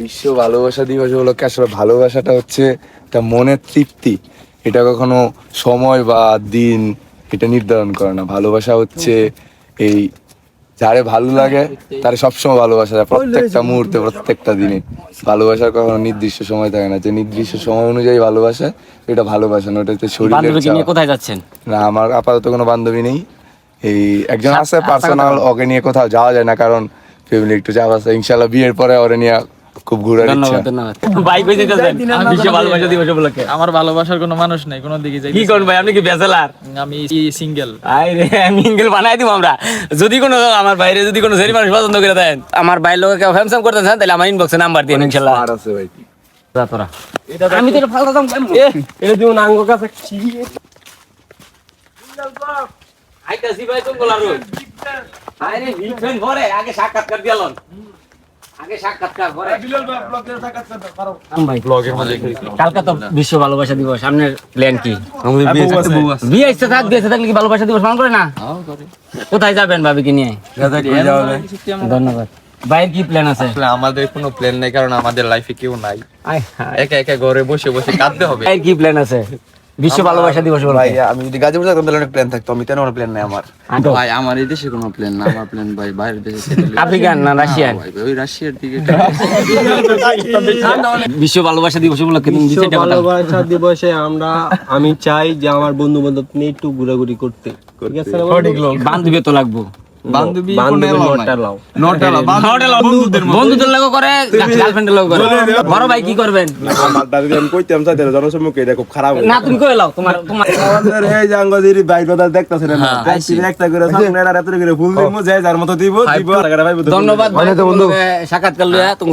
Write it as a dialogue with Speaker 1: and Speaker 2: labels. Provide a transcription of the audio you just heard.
Speaker 1: বিশ্ব ভালোবাসা দিবস উপলক্ষে আসলে ভালোবাসাটা হচ্ছে একটা মনের তৃপ্তি। এটা কখনো সময় বা দিন এটা নির্ধারণ করে না। ভালোবাসা হচ্ছে এই যারে ভালো লাগে তারে সবসময় ভালোবাসা যায়, প্রত্যেকটা মুহূর্তে প্রত্যেকটা দিনে। ভালোবাসার কখনো নির্দিষ্ট সময় থাকে না, যে নির্দিষ্ট সময় অনুযায়ী ভালোবাসা এটা ভালোবাসা না, ওটা হচ্ছে শরীরের চাওয়া।
Speaker 2: কোথায় যাচ্ছেন?
Speaker 1: না, আমার আপাতত কোনো বান্ধবী নেই। এই একজন আছে পার্সোনাল, ওকে নিয়ে কোথাও যাওয়া যায় না কারণ ফ্যামিলি একটু চাপ আছে। ইনশাল্লাহ বিয়ের পরে ওরে নিয়ে খুব ঘোরার ইচ্ছা।
Speaker 2: ভাই কই যাচ্ছেন বিশ্ব ভালোবাসা দিবস উপলক্ষে?
Speaker 3: আমার ভালোবাসার কোনো মানুষ নাই, কোনো দিকে যাই।
Speaker 2: কি করুন ভাই, আপনি কি ব্যাচেলার?
Speaker 3: আমি সিঙ্গেল।
Speaker 2: আরে মিঙ্গেল বানাই দিব আমরা। যদি কোনো আমার বাইরে যদি কোনো জেরি মানুষ পছন্দ করে দেন, আমার বাইরের লোকে কেউ ফ্যামসাম করতে চান তাহলে আমার ইনবক্সে নাম্বার দিন ইনশাআল্লাহ।
Speaker 1: আর আছে ভাই
Speaker 2: তোরা আমি তো এটা ফালতু দাম
Speaker 4: এটা দিও না আঙ্গ কাছে
Speaker 2: আইতাছি ভাই কোন গোলা রই। আরে ভিডিও পরে আগে সাক্ষাৎকার দিয়ালন, আগে সাক্ষাৎকার পরে ভাই ব্লগের মধ্যে। কালকে তো বিশ্ব ভালোবাসা দিবস, সামনের প্ল্যান কি? বিয়ে ইচ্ছা থাক, বিয়ে থাকলে কি ভালোবাসা দিবস পালন করে না? কোথায় যাবেন ভাবিকে নিয়ে? ধন্যবাদ। ভাইয়ের কি প্ল্যান আছে?
Speaker 4: আমাদের কোনো প্ল্যান নাই, কারণ আমাদের লাইফে কেউ নাই। একা একা ঘরে বসে বসে কাঁদতে হবে।
Speaker 2: ভাইয়ের কি প্ল্যান আছে বিশ্ব ভালোবাসা দিবস
Speaker 1: ভাই,
Speaker 2: বলে?
Speaker 1: আমি যদি গাজীপুর থাকতাম তাহলে অনেক প্ল্যান থাকতো, আমি তেমন প্ল্যান নাই আমার।
Speaker 4: ভাই আমার এই দেশে কোনো প্ল্যান না, আমার প্ল্যান ভাই বাইরের দেশে
Speaker 2: আফ্রিকান না রাশিয়ান?
Speaker 4: ওই রাশিয়ার দিকে।
Speaker 2: বিশ্ব ভালোবাসা দিবস উপলক্ষে তুমি
Speaker 5: বিশ্ব ভালোবাসা দিবসে আমি চাই যে আমার বন্ধু বান্ধব নিয়ে একটু ঘোরাঘুরি করতে। ঠিক আছে না বন্ধু?
Speaker 2: বান্ধবী তো লাগবো,
Speaker 4: বান্ধবী
Speaker 2: বন্ধুদের লাগো করে, গার্লফ্রেন্ডের লাগো করে। বড় ভাই কি করবেন?
Speaker 6: আমার দাদি আমি কইতাম চাই জনসম্মুখে এটা খুব খারাপ।
Speaker 2: না তুমি কই লাও, তোমার
Speaker 6: আমাদের এই যে আঙ্গদিরি বাইক কথা দেখতাছেন না, একটা করে সামনে আর এত করে ফুল দিমু, যে যার মতো দিব দিব।
Speaker 2: ধন্যবাদ ভাই, সাক্ষাৎকার লইয়া তুমি